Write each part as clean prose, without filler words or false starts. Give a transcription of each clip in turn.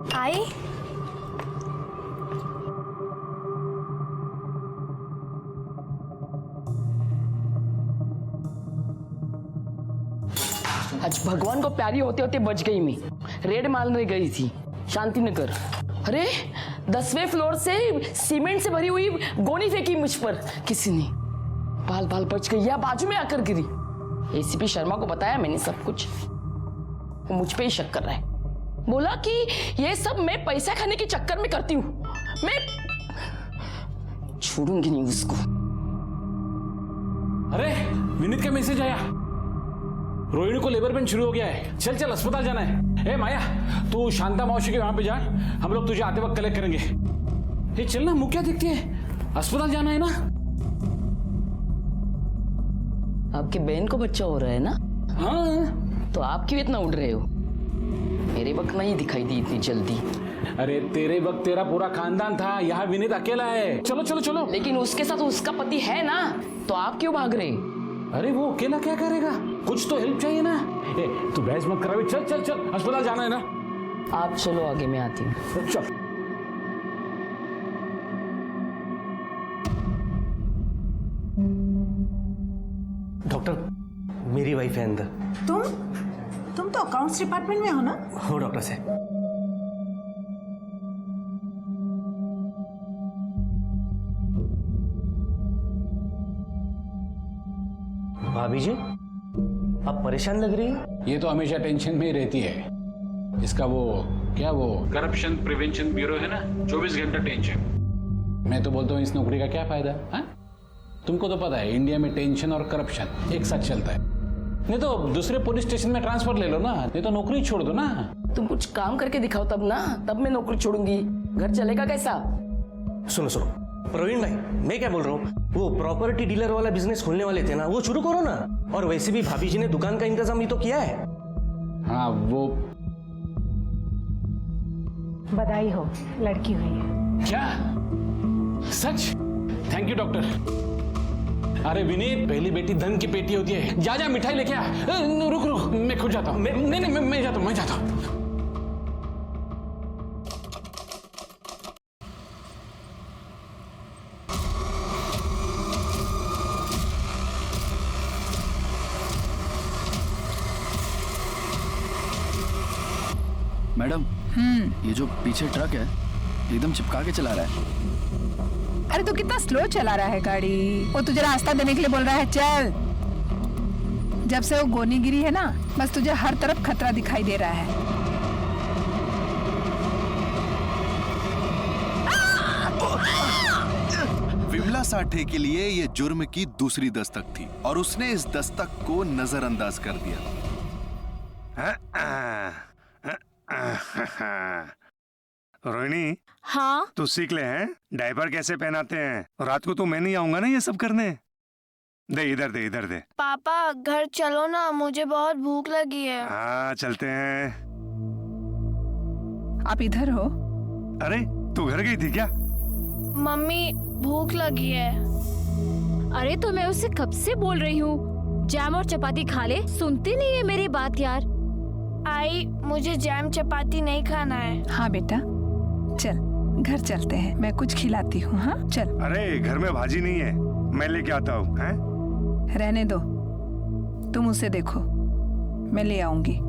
आई आज भगवान को प्यारी होते होते बच गई मैं। रेड मारने गई थी शांति नगर। अरे 10वें फ्लोर से सीमेंट से भरी हुई गोनी फेंकी मुझ पर किसी ने। बाल बाल बच गई या बाजू में आकर गिरी। एसीपी शर्मा को बताया मैंने सब कुछ। वो मुझ पे ही शक कर रहा है। बोला कि ये सब मैं पैसा खाने के चक्कर में करती हूँ। मैं छोड़ूंगी नहीं उसको। अरे विनीत का मैसेज आया, रोहिणी को लेबर पेन शुरू हो गया है। चल चल अस्पताल जाना है। ए माया तू शांता मौसी के वहां पे जा, हम लोग तुझे आते वक्त कलेक्ट करेंगे। ये चल ना, मुंह क्या दिखती है, अस्पताल जाना है ना। आपके बहन को बच्चा हो रहा है ना? हाँ तो आप क्यों इतना उड़ रहे हो? मेरे वक्त नहीं दिखाई दी इतनी जल्दी। अरे तेरे वक्त तेरा पूरा खानदान था, यहाँ विनीत अकेला है। चलो चलो चलो। लेकिन उसके साथ उसका पति है ना, तो आप क्यों भाग रहे? अरे वो अकेला क्या करेगा, कुछ तो हेल्प चाहिए ना। ए तू बहस मत करा, चल चल चल, अस्पताल जाना है ना। आप चलो आगे, मैं आती हूँ। चल। डॉक्टर मेरी वाइफ है अंदर। तुम तो अकाउंट्स डिपार्टमेंट में हो ना? हो डॉक्टर साहब। भाभी जी आप परेशान लग रही हैं। ये तो हमेशा टेंशन में ही रहती है। इसका वो क्या, वो करप्शन प्रिवेंशन ब्यूरो है ना, 24 घंटा टेंशन। मैं तो बोलता हूँ इस नौकरी का क्या फायदा है? तुमको तो पता है इंडिया में टेंशन और करप्शन एक साथ चलता है। नहीं तो दूसरे पुलिस स्टेशन में ट्रांसफर ले लो ना, नहीं तो नौकरी छोड़ दो ना। तुम कुछ काम करके दिखाओ तब ना, तब मैं नौकरी छोड़ूंगी। घर चलेगा कैसा? सुनो सुनो प्रवीण भाई, मैं क्या बोल रहा हूँ, वो प्रॉपर्टी डीलर वाला बिजनेस खोलने वाले थे ना, वो शुरू करो ना। और वैसे भी भाभी जी ने दुकान का इंतजाम भी तो किया है। हाँ वो बधाई हो, लड़की हुई है। क्या सच? Thank you doctor. अरे विनीत, पहली बेटी धन की पेटी होती है। जा जा मिठाई लेके आ। रुक रुक, मैं खुद जाता हूँ। नहीं नहीं मैं जाता हूँ, मैं जाता हूँ। मैडम ये जो पीछे ट्रक है एकदम चिपका के चला रहा है। अरे तू कितना स्लो चला रहा है गाड़ी। वो तुझे रास्ता देने के लिए बोल रहा है, चल। जब से वो गोनी गिरी है ना, बस तुझे हर तरफ खतरा दिखाई दे रहा है। विमला साठे के लिए ये जुर्म की दूसरी दस्तक थी और उसने इस दस्तक को नजरअंदाज कर दिया। रोहिणी, हाँ तू सीख ले हैं डायपर कैसे पहनाते हैं। रात को तो मैं नहीं आऊंगा ना ये सब करने। दे इधर दे, इधर दे। पापा घर चलो ना, मुझे बहुत भूख लगी है। हाँ चलते हैं। आप इधर हो? अरे तू घर गई थी क्या? मम्मी भूख लगी है। अरे तो मैं उससे कब से बोल रही हूँ जैम और चपाती खा ले, सुनती नहीं है मेरी बात यार। आई मुझे जैम चपाती नहीं खाना है। हाँ बेटा चल, घर चलते हैं, मैं कुछ खिलाती हूँ। हाँ चल। अरे घर में भाजी नहीं है, मैं लेके आता हूँ। रहने दो, तुम उसे देखो, मैं ले आऊंगी।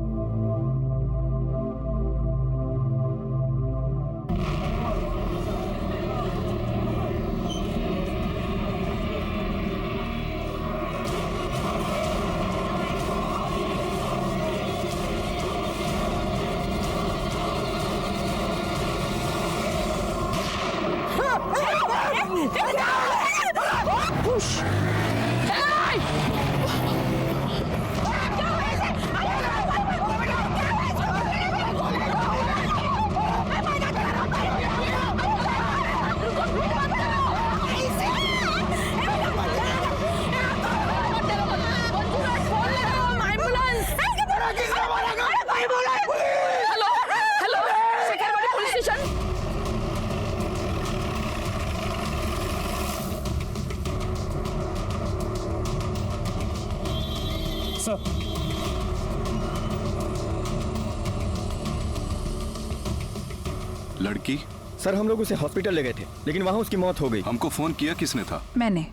लड़की? सर हम लोग उसे हॉस्पिटल ले गए थे, लेकिन वहाँ उसकी मौत हो गई। हमको फोन किया किसने था? मैंने।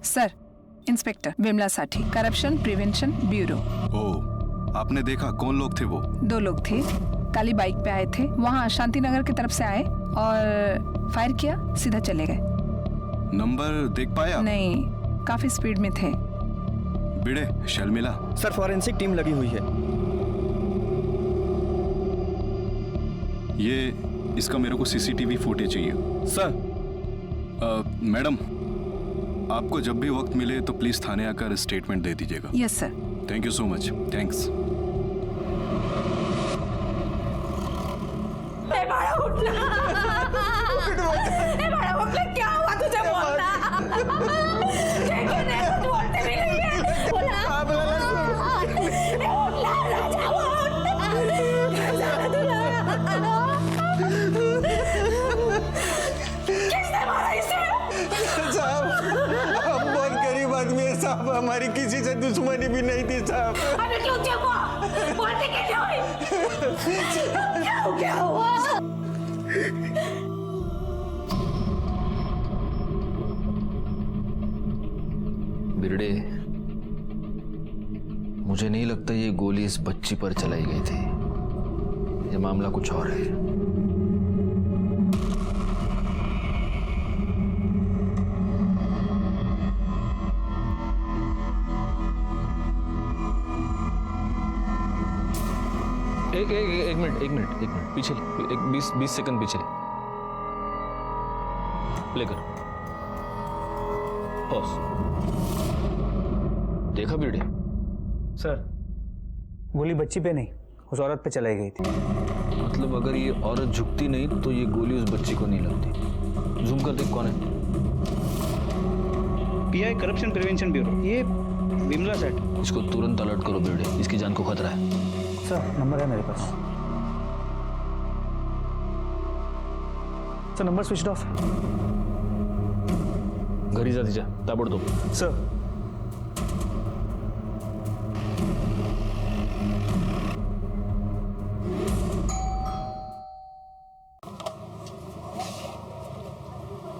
सर, इंस्पेक्टर विमला साठी, करप्शन प्रिवेंशन ब्यूरो। ओह, आपने देखा? कौन लोग थे वो? 2 लोग थे, काली बाइक पे आए थे, वहाँ शांति नगर की तरफ से आए और फायर किया, सीधा चले गए। नंबर देख पाया? नहीं, काफी स्पीड में थे। बिड़े, शर्मिला। सर फॉरेंसिक टीम लगी हुई है। ये इसका मेरे को सीसीटीवी फुटेज चाहिए। सर। मैडम, आपको जब भी वक्त मिले तो प्लीज थाने आकर स्टेटमेंट दे दीजिएगा। Yes sir. Thank you so much. Thanks. क्या हुआ तुझे? बोलना बोलते भी नहीं है। किसने मारा इसे? साहब, हम बहुत गरीब आदमी है साहब, हमारी किसी से दुश्मनी भी नहीं थी साहब। अबे क्यों चुप हुआ? बोलते कैसे हुई? क्या हुआ? बिरडे, मुझे नहीं लगता ये गोली इस बच्ची पर चलाई गई थी। ये मामला कुछ और है। एक मिनट पीछे, 20 सेकंड पीछे लेकर पॉज। देखा बिरडे? सर, गोली बच्ची पे नहीं, उस औरत पे चलाई गई थी। मतलब अगर ये औरत झुकती नहीं तो ये गोली उस बच्ची को नहीं लगती। जूम कर देख कौन है। पीआई करप्शन प्रिवेंशन ब्यूरो, ये विमला सेठ। इसको तुरंत अलर्ट करो बिरडे, इसकी जान को खतरा है। सर, नंबर है मेरे पास। Sir, number switch off. घरी जा तिच्या ताबडतोब। सर,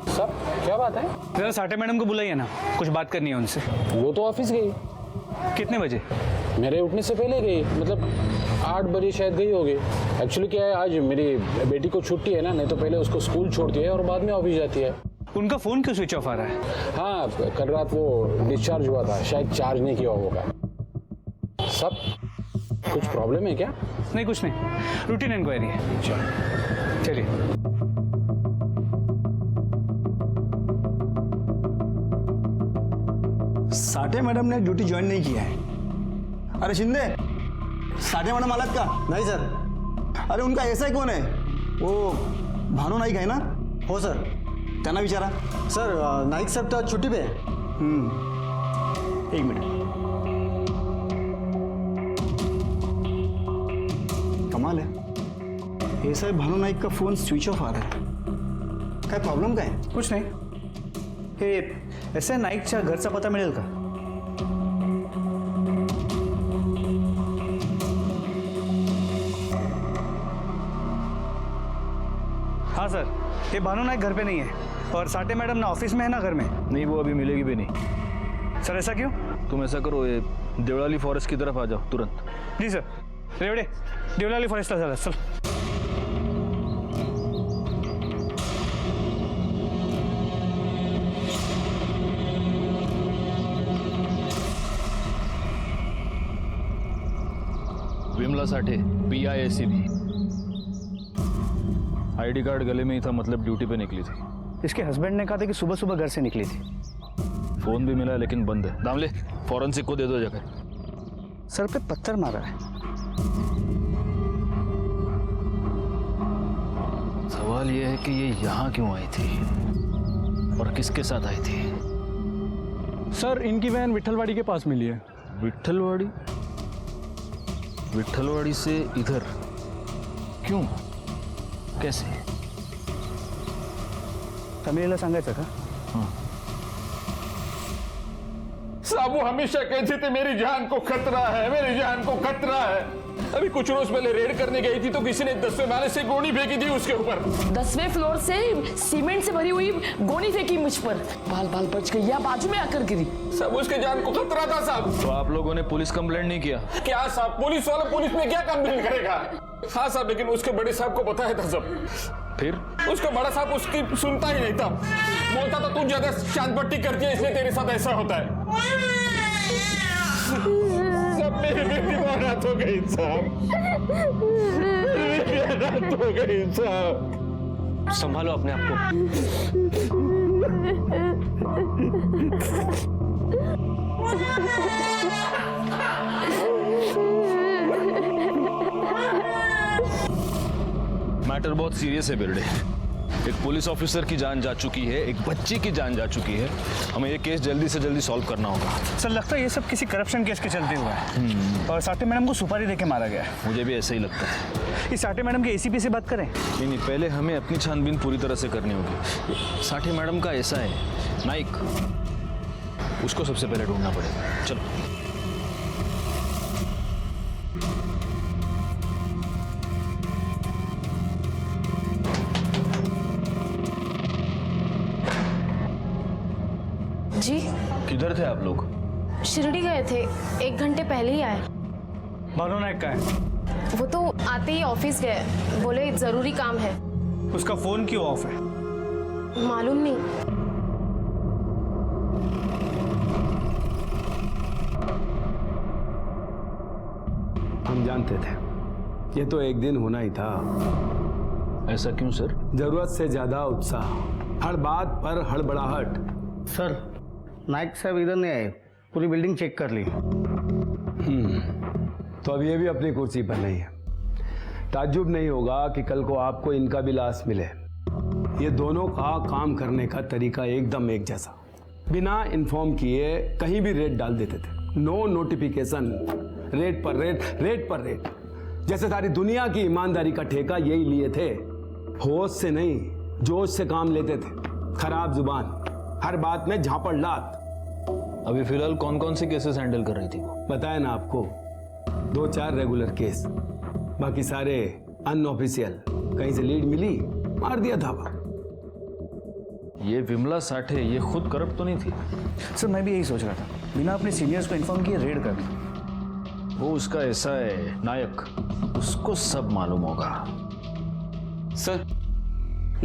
सब क्या बात है? जरा साठे मैडम को बुलाइए ना, कुछ बात करनी है उनसे। वो तो ऑफिस गई। कितने बजे? मेरे उठने से पहले गई, मतलब 8 बजे शायद गई होगी। एक्चुअली क्या है, आज मेरी बेटी को छुट्टी है ना, नहीं तो पहले उसको स्कूल छोड़ती है और बाद में ऑफिस जाती है। उनका फोन क्यों स्विच ऑफ आ रहा है? हाँ, कल रात वो डिस्चार्ज हुआ था, शायद चार्ज नहीं किया होगा। सब कुछ प्रॉब्लम है क्या? नहीं, कुछ नहीं, रूटीन इंक्वायरी है। चलिए। साठे मैडम ने ड्यूटी ज्वाइन नहीं किया है। अरे शिंदे, साठे मैडम आलात का? नहीं सर। अरे उनका ऐसा कौन है? वो भानु नाईक है ना? हो सर। त्यांना विचारा। सर, नाईक साहब तो छुट्टी पे है। एक मिनट। कमाल है, हे साहेब भानु नाईक का फोन स्विच ऑफ आ रहा है। काय प्रॉब्लेम काय? कुछ नाही. हे एस आय नाईकच्या घरचा पत्ता मिळेल का? हाँ सर, ये भानु नाईक घर पे नहीं है और साठे मैडम ना ऑफिस में है ना घर में. नहीं, वो अभी मिलेगी भी नहीं. सर ऐसा क्यों? तुम ऐसा करो, ये देवलाली फॉरेस्ट की तरफ आ जाओ तुरंत. जी सर. रेवडे, देवलाली फॉरेस्टला चला. चल. Vimla Sathe, PIACB. ID card गले में ही था, मतलब ड्यूटी पे निकली थी. इसके हस्बैंड ने कहा था कि सुबह सुबह घर से निकली थी. फोन भी मिला लेकिन बंद है. दामले, फॉरेंसिक को दे दो जाकर. सर पे पत्थर मारा है. सवाल यह है कि ये यहाँ क्यों आई थी और किसके साथ आई थी? सर, इनकी वैन विट्ठलवाड़ी के पास मिली है. विट्ठलवाड़ी? विट्ठलवाड़ी से इधर क्यों, कैसे? फॅमिलीला सांगायचं का? हाँ. साबू हमेशा कहते थे मेरी जान को खतरा है, मेरी जान को खतरा है. अभी कुछ रोज पहले रेड करने गई थी तो किसी ने 10वें माले से गोनी फेंकी थी उसके ऊपर। 10वें फ्लोर से सीमेंट से भरी हुई गोनी फेंकी मुझ पर, बाल बाल बच गई या बाजू में आकर गिरी। सब उसके जान को खतरा था साहब। तो आप लोगों ने पुलिस कंप्लेंट नहीं किया? क्या साहब, पुलिस वाला पुलिस में क्या कंप्लेंट करेगा? हाँ साहब, लेकिन उसके बड़े साहब को बताया था सब। फिर उसका बड़ा साहब उसकी सुनता ही नहीं था, बोलता था तू ज्यादा शांत पट्टी करती है इसलिए तेरे साथ ऐसा होता है। सब मेरी बेटी रात हो गई साहब, रात हो गई साहब। संभालो अपने आप को। मैटर बहुत सीरियस है बिरडे। एक पुलिस ऑफिसर की जान जा चुकी है, एक बच्ची की जान जा चुकी है। हमें ये केस जल्दी से जल्दी सॉल्व करना होगा। सर लगता है ये सब किसी करप्शन केस के चलते हुए है और साठे मैडम को सुपारी देके मारा गया है। मुझे भी ऐसा ही लगता है। इस साठे मैडम के एसीपी से बात करें? नहीं, पहले हमें अपनी छानबीन पूरी तरह से करनी होगी। साठे मैडम का ऐसा है, नाइक, उसको सबसे पहले ढूंढना पड़ेगा। चलो। जी किधर थे आप लोग? शिरडी गए थे, 1 घंटे पहले ही आए। भानु नायक का है? वो तो आते ही ऑफिस गए, बोले जरूरी काम है। उसका फोन क्यों ऑफ है? मालूम नहीं। हम जानते थे ये तो एक दिन होना ही था। ऐसा क्यों सर? जरूरत से ज्यादा उत्साह, हर बात पर हड़बड़ाहट। सर नायक साहब इधर नहीं आए, पूरी बिल्डिंग चेक कर ली। तो अब ये भी अपनी कुर्सी पर नहीं है। ताज्जुब नहीं होगा कि कल को आपको इनका भी लाश मिले। ये दोनों का काम करने का तरीका एकदम एक जैसा, बिना इन्फॉर्म किए कहीं भी रेड डाल देते थे। नो नोटिफिकेशन, रेड पर रेड, रेड पर रेड, जैसे सारी दुनिया की ईमानदारी का ठेका यही लिए थे। होश से नहीं, जोश से काम लेते थे। खराब जुबान, हर बात में झापड़लात। अभी फिलहाल कौन कौन से केसेस हैंडल कर रही थी वो? बताया ना आपको, 2-4 रेगुलर केस, बाकी सारे अनऑफिशियल। कहीं से लीड मिली, मार दिया धावा। ये विमला साठे ये खुद करप्ट तो नहीं थी? सर मैं भी यही सोच रहा था, बिना अपने सीनियर्स को इन्फॉर्म किए रेड कर दी। वो उसका ऐसा है नायक, उसको सब मालूम होगा। सर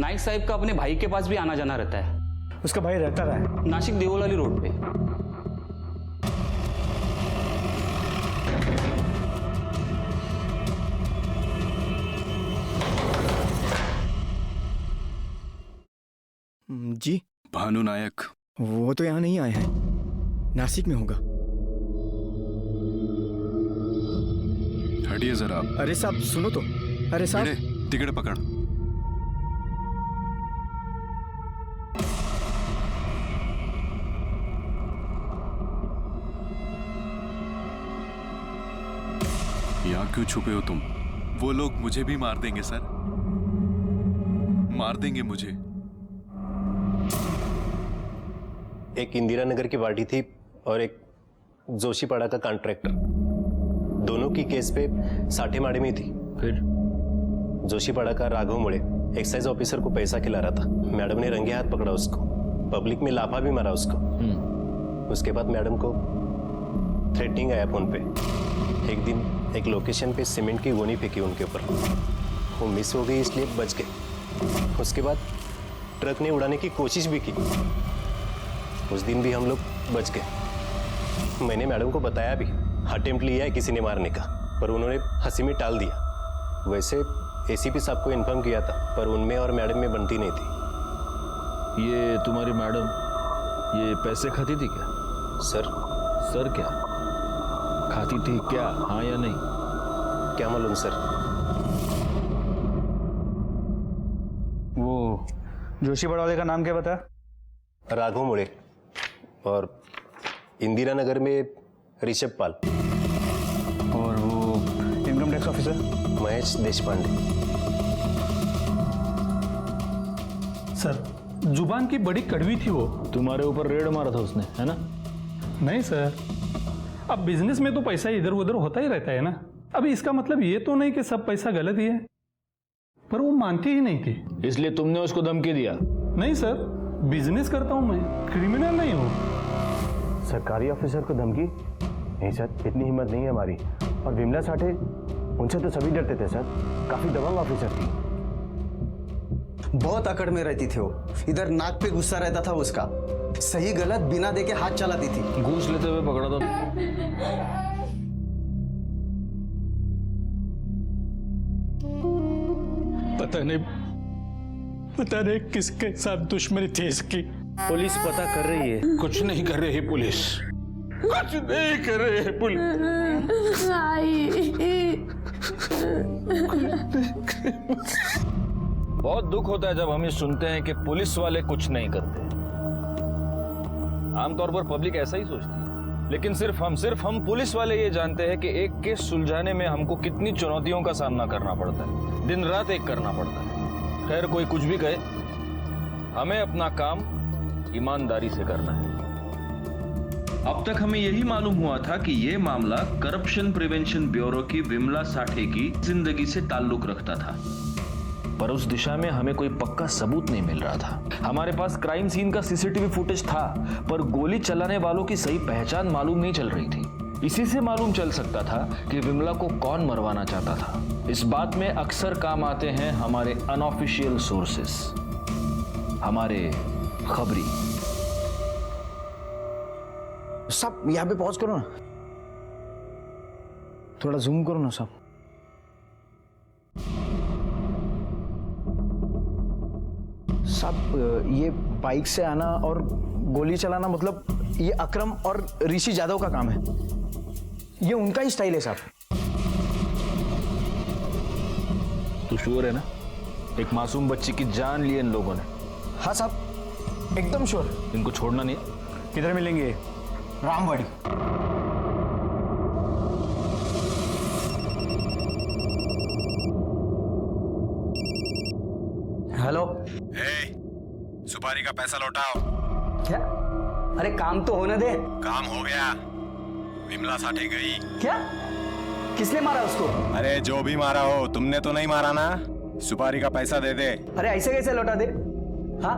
नाइक साहब का अपने भाई के पास भी आना जाना रहता है। उसका भाई रहता रहा है नासिक देवलाली रोड पे। जी भानु नायक, वो तो यहाँ नहीं आए हैं, नासिक में होगा। हटिए जरा। अरे साहब सुनो तो। अरे साहब टिकट पकड़। यहाँ क्यों छुपे हो तुम? वो लोग मुझे भी मार देंगे सर, मार देंगे मुझे। एक इंदिरा नगर की पार्टी थी और एक जोशीपाड़ा का कॉन्ट्रैक्टर, दोनों की केस पे साठे माड़े में थी। फिर जोशीपाड़ा का राघव मुड़े एक्साइज ऑफिसर को पैसा खिला रहा था। मैडम ने रंगे हाथ पकड़ा उसको, पब्लिक में लाफा भी मारा उसको। उसके बाद मैडम को थ्रेटनिंग आया फोन पे। एक दिन एक लोकेशन पे सीमेंट की गोनी फेंकी उनके ऊपर, वो मिस हो गई इसलिए बच गए। उसके बाद ट्रक ने उड़ाने की कोशिश भी की, उस दिन भी हम लोग बच गए। मैंने मैडम को बताया भी, अटेम्प्ट लिया है किसी ने मारने का, पर उन्होंने हंसी में टाल दिया। वैसे एसीपी साहब को इन्फॉर्म किया था, पर उनमें और मैडम में बनती नहीं थी। ये तुम्हारी मैडम ये पैसे खाती थी क्या? सर क्या खाती थी क्या, हाँ या नहीं? क्या मालूम सर। वो जोशीपाड़ा वाले का नाम क्या बता? राघव मुड़े, और इंदिरा नगर में ऋषभ पाल, और वो income tax officer Mahesh Deshpande. Sir जुबान की बड़ी कड़वी थी वो। तुम्हारे ऊपर रेड मारा था उसने, है ना? नहीं सर, अब बिजनेस में तो पैसा इधर उधर होता ही रहता है ना। अभी इसका मतलब ये तो नहीं कि सब पैसा गलत ही है, पर वो मानती ही नहीं थी। इसलिए तुमने उसको धमकी दिया? नहीं सर, बिजनेस करता हूं मैं, क्रिमिनल नहीं हूं। सरकारी ऑफिसर को धमकी? नहीं सर, इतनी हिम्मत नहीं है हमारी। और विमला साठे, उनसे तो सभी डरते थे सर, काफी दबंग ऑफिसर थी। बहुत अकड़ में रहती थी वो, इधर नाक पे गुस्सा रहता था उसका, सही गलत बिना देखे हाथ चलाती थी। घूस लेते हुए पकड़ा था। पता नहीं किसके साथ दुश्मनी थी इसकी। पुलिस पता कर रही है। कुछ नहीं कर रही पुलिस, कुछ नहीं कर रही है पुलिस। बहुत दुख होता है जब हम ये सुनते हैं कि पुलिस वाले कुछ नहीं करते। आमतौर पर पब्लिक ऐसा ही सोचती है, लेकिन सिर्फ हम पुलिस वाले ये जानते हैं कि एक केस सुलझाने में हमको कितनी चुनौतियों का सामना करना पड़ता है, दिन रात एक करना पड़ता है। खैर कोई कुछ भी कहे, हमें अपना काम ईमानदारी से करना है। अब तक हमें यही मालूम हुआ था कि ये मामला करप्शन प्रिवेंशन ब्यूरो की विमला साठे की जिंदगी से ताल्लुक रखता था, पर उस दिशा में हमें कोई पक्का सबूत नहीं मिल रहा था। हमारे पास क्राइम सीन का सीसीटीवी फुटेज था, पर गोली चलाने वालों की सही पहचान मालूम नहीं चल रही थी। इसी से मालूम चल सकता था कि विमला को कौन मरवाना चाहता था। इस बात में अक्सर काम आते हैं हमारे अनऑफिशियल सोर्सेस, हमारे खबरी। सब यहाँ पे पॉज करो ना, थोड़ा जूम करो ना सब। सब ये बाइक से आना और गोली चलाना, मतलब ये अकरम और ऋषि जादव का काम है, ये उनका ही स्टाइल है साहब। तू श्योर है ना? एक मासूम बच्ची की जान ली इन लोगों ने। हाँ साहब, एकदम श्योर। इनको छोड़ना नहीं। किधर मिलेंगे? रामवाड़ी। हेलो। सुपारी का पैसा लौटाओ। क्या? अरे काम तो होने दे। काम हो गया, विमला साठे गई। क्या? किसने मारा उसको? अरे जो भी मारा हो, तुमने तो नहीं मारा ना। सुपारी का पैसा दे दे। अरे ऐसे कैसे लौटा दे? हाँ,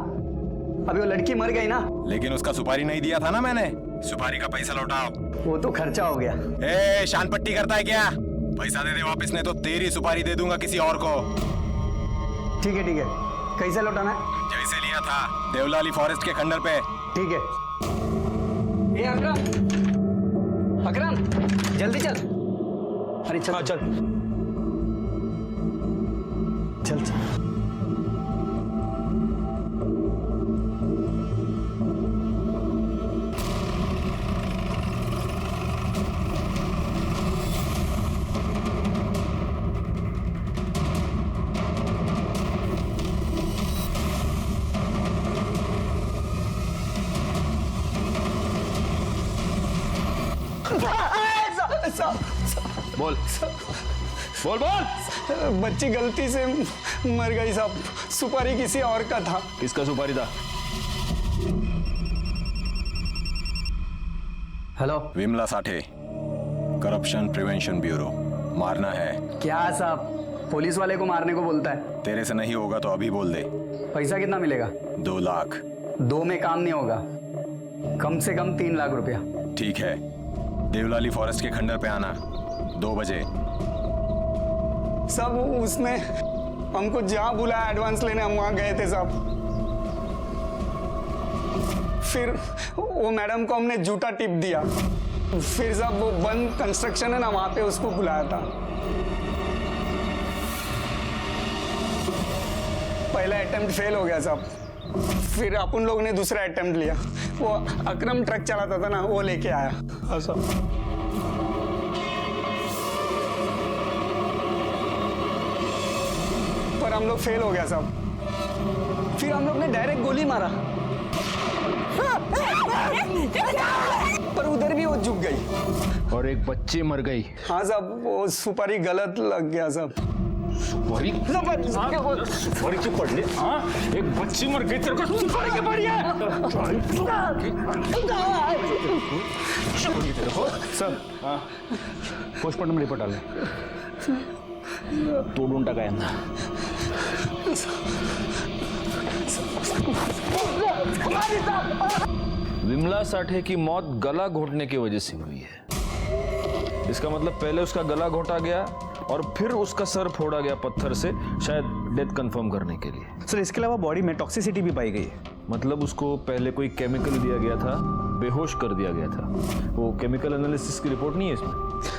अभी वो लड़की मर गई ना। लेकिन उसका सुपारी नहीं दिया था ना मैंने। सुपारी का पैसा लौटाओ। वो तो खर्चा हो गया। ए, शान पट्टी करता है क्या? पैसा दे दे वापस, नहीं तो तेरी सुपारी दे दूंगा किसी और को। ठीक है ठीक है, कैसे लौटाना है? जैसे लिया था, देवलाली फॉरेस्ट के खंडर पे। ठीक है। ए अकरम, जल्दी चल। अरे चल। हाँ, चल चल चल। बोल बोल बोल। बच्ची गलती से मर गई साहब, सुपारी किसी और का था। किसका सुपारी था? Hello. Vimla Sathe, corruption prevention bureau. मारना है क्या साहब? पुलिस वाले को मारने को बोलता है। तेरे से नहीं होगा तो अभी बोल दे। पैसा कितना मिलेगा? 2 लाख। 2 में काम नहीं होगा, कम से कम 3 लाख रुपया। ठीक है, देवलाली फॉरेस्ट के खंडर पे आना 2 बजे। सब उसने हमको जहाँ बुलाया एडवांस लेने, हम वहाँ गए थे साहब। फिर वो मैडम को हमने झूठा टिप दिया। फिर साहब वो बंद कंस्ट्रक्शन है ना, वहाँ पे उसको बुलाया था। पहला अटेम्प्ट फेल हो गया साहब। फिर अपन लोग ने दूसरा अटेम्प्ट लिया। वो अकरम ट्रक चलाता था ना, वो लेके आया। हाँ साहब। पर हम लोग फेल हो गया साहब। फिर हम लोग ने डायरेक्ट गोली मारा, पर उधर भी वो झुक गई और एक बच्ची मर गई। हाँ साहब, वो सुपारी गलत लग गया साहब। सुपारी सुपारी की पड़ले हाँ एक बच्ची मर गई तेरे को सुपारी के पड़ी है सर हाँ पोस्टमार्टम रिपोर्ट आले तोडून टाका यांना विमला साठे की मौत गला घोटने की वजह से हुई है। इसका मतलब पहले उसका गला घोटा गया और फिर उसका सर फोड़ा गया पत्थर से, शायद डेथ कंफर्म करने के लिए। सर इसके अलावा बॉडी में टॉक्सिसिटी भी पाई गई है। मतलब उसको पहले कोई केमिकल दिया गया था, बेहोश कर दिया गया था। वो केमिकल एनालिसिस की रिपोर्ट नहीं है इसमें।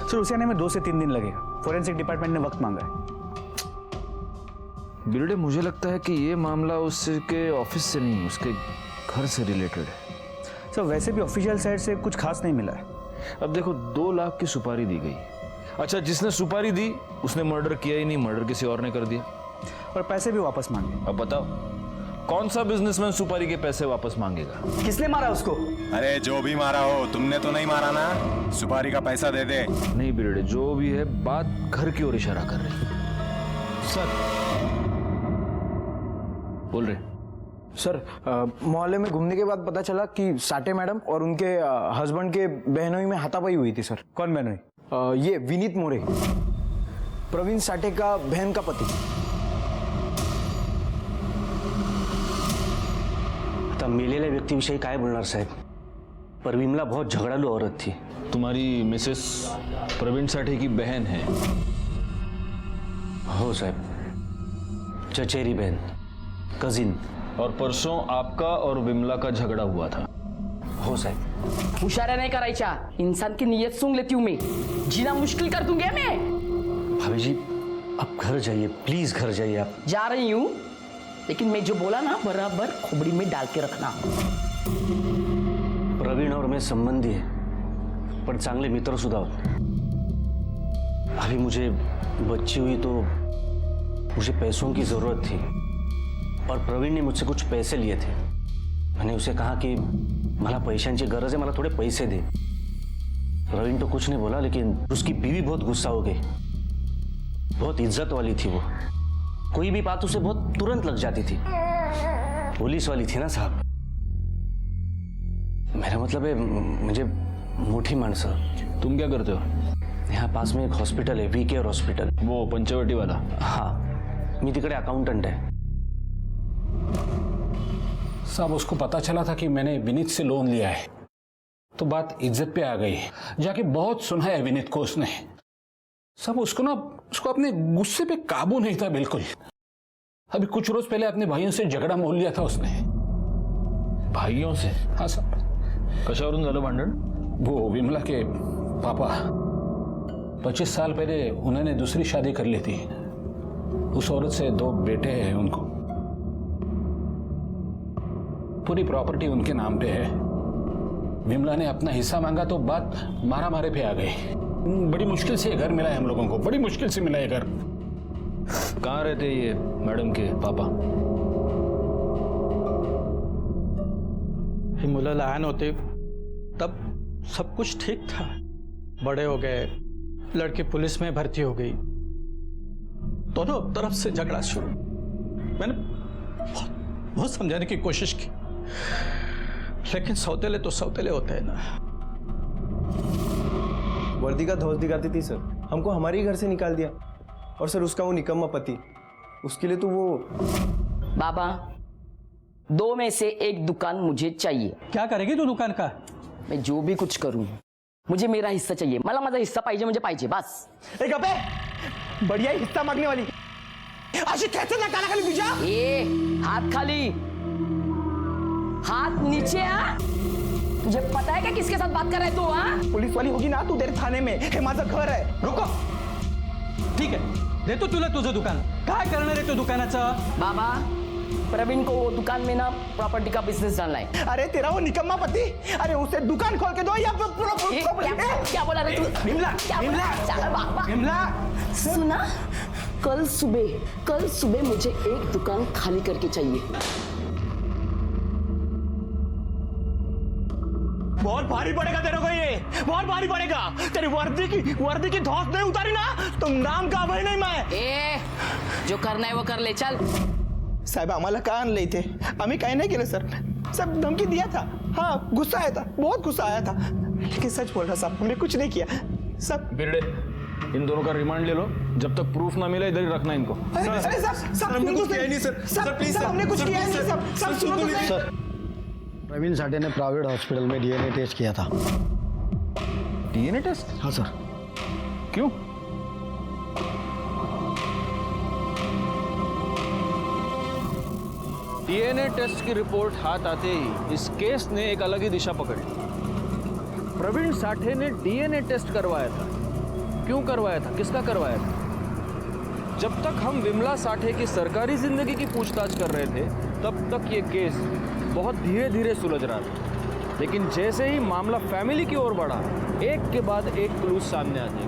सर उसे आने में 2 से 3 दिन लगेगा। फोरेंसिक डिपार्टमेंट ने वक्त मांगा है। बिरडे मुझे लगता है कि ये मामला उसके ऑफिस से नहीं, उसके घर से रिलेटेड है। सर वैसे भी ऑफिशियल साइड से कुछ खास नहीं मिला है। अब देखो 2 लाख की सुपारी दी गई। अच्छा जिसने सुपारी दी उसने मर्डर किया ही नहीं, मर्डर किसी और ने कर दिया और पैसे भी वापस मांगे। अब बताओ कौन सा बिजनेसमैन सुपारी के पैसे वापस मांगेगा? किसने मारा उसको? अरे जो भी मारा हो, तुमने तो नहीं मारा ना। सुपारी का पैसा दे दे। नहीं बिरडे, जो भी है बात घर की ओर इशारा कर रही है। सर बोल रहे सर मोहल्ले में घूमने के बाद पता चला कि साठे मैडम और उनके हस्बैंड के बहनोई में हाथापाई हुई थी। सर कौन बहनोई? ये विनीत मोरे, प्रवीण साठे का बहन का पति। आता मेलेल्या व्यक्तीविषयी काय बोलणार साहेब, पर विमला बहुत झगड़ालू औरत थी। तुम्हारी मिसेस प्रवीण साठे की बहन है? हो साहब, चचेरी बहन, कजिन। और परसों आपका और विमला का झगड़ा हुआ था? हो साहब। हुशाऱ्या नहीं करायच्या, इंसान की नीयत सूंघ लेती हूं मैं, जीना मुश्किल कर दूंगी मैं। भाभी जी आप घर जाइए, प्लीज घर जाइए। आप जा रही हूं, लेकिन मैं जो बोला ना बराबर खोपड़ी में डाल के रखना। प्रवीण और मैं संबंधी है, पर चांगले मित्र सुद्धा आहोत। अभी मुझे बच्ची हुई तो मुझे पैसों की जरूरत थी और प्रवीण ने मुझसे कुछ पैसे लिए थे। मैंने उसे कहा कि मला पैशांची गरज है, मला थोड़े पैसे दे। प्रवीण तो कुछ नहीं बोला, लेकिन उसकी बीवी बहुत गुस्सा हो गई। बहुत इज्जत वाली थी वो, कोई भी बात उसे बहुत तुरंत लग जाती थी। पुलिस वाली थी ना साहब। मेरा मतलब है मुझे मोठी माणसं। तुम क्या करते हो? यहाँ पास में एक हॉस्पिटल है, वी केयर हॉस्पिटल। वो पंचवटी वाला? हाँ, मी तिकडे अकाउंटंट है। साहब उसको पता चला था कि मैंने विनीत से लोन लिया है, तो बात इज्जत पे आ गई। जाके बहुत सुनाया विनीत को उसने। सब उसको अपने गुस्से पे काबू नहीं था बिल्कुल। अभी कुछ रोज पहले अपने भाइयों से झगड़ा मोल लिया था उसने। भाइयों से? हाँ साहब। कशावरून झालं भांडण? वो विमला के पापा 25 साल पहले उन्होंने दूसरी शादी कर ली थी। उस औरत से 2 बेटे हैं उनको। पूरी प्रॉपर्टी उनके नाम पे है। विमला ने अपना हिस्सा मांगा तो बात मारा मारे पे आ गई। बड़ी मुश्किल से ये घर मिला है हम लोगों को, बड़ी मुश्किल से मिला है घर। कहाँ रहते ये मैडम के पापा? ही मुलं लहान होते तब सब कुछ ठीक था। बड़े हो गए, लड़की पुलिस में भर्ती हो गई, दोनों तरफ से झगड़ा शुरू। मैंने बहुत समझाने की कोशिश की, लेकिन सौतेले तो सौतेले होते हैं ना। वर्दी का धौस दिखाती थी सर, हमको हमारे ही घर से निकाल दिया। और सर उसका वो निकम्मा पति, उसके लिए तो वो। बाबा 2 में से 1 दुकान मुझे चाहिए। क्या करेगी तू दुकान का? मैं जो भी कुछ करूं, मुझे मेरा हिस्सा चाहिए। मला माझा हिस्सा पाहिजे म्हणजे पाहिजे बस। एक अबे बढ़िया ही हिस्सा मांगने वाली अशी कैसे ना काला खाली तुझा। ए हाथ खाली, हाथ नीचे। तुझे पता है क्या किसके साथ बात कर रहा है तू? हाँ पुलिस वाली होगी ना तू तेरे थाने में। हे माझं घर आहे। रुको, ठीक आहे, देतो तुला तुझं दुकान। काय करणार आहे तू दुकानाचं? बाबा प्रवीण को वो दुकान में ना प्रॉपर्टी का बिजनेस डालना है। अरे तेरा वो निकम्मा पति, अरे उसे दुकान खोल के दो या क्या बोला रे तू? विमला सुना, कल सुबह मुझे 1 दुकान खाली करके चाहिए। बहुत भारी पड़ेगा तेरे को, ये बहुत भारी पड़ेगा। तेरी वर्दी की धौंस नहीं उतारी ना, तुम नाम का भाई नहीं मैं। ए जो करना है वो कर ले, चल। साहेब आम्हाला का आणलं इथे? आम्ही काही नाही केलं सर, सब धमकी दिया था। हाँ गुस्सा आया था, बहुत गुस्सा आया था, लेकिन सच बोल रहा साहब, हमने कुछ नहीं किया सब। बिरडे, इन दोनों का रिमांड ले लो, जब तक प्रूफ ना मिले इधर ही रखना इनको। हमने कुछ किया नहीं सर, हमने कुछ किया नहीं सर। प्रवीण साठे ने प्राइवेट हॉस्पिटल में डीएनए टेस्ट किया था। DNA test? हाँ सर। क्यों? डीएनए टेस्ट की रिपोर्ट हाथ आते ही इस केस ने एक अलग ही दिशा पकड़ी। प्रवीण साठे ने डीएनए टेस्ट करवाया था। क्यों करवाया था, किसका करवाया था? जब तक हम विमला साठे की सरकारी जिंदगी की पूछताछ कर रहे थे तब तक ये केस बहुत धीरे धीरे सुलझ रहा था, लेकिन जैसे ही मामला फैमिली की ओर बढ़ा, एक के बाद एक क्लूज सामने आ गए।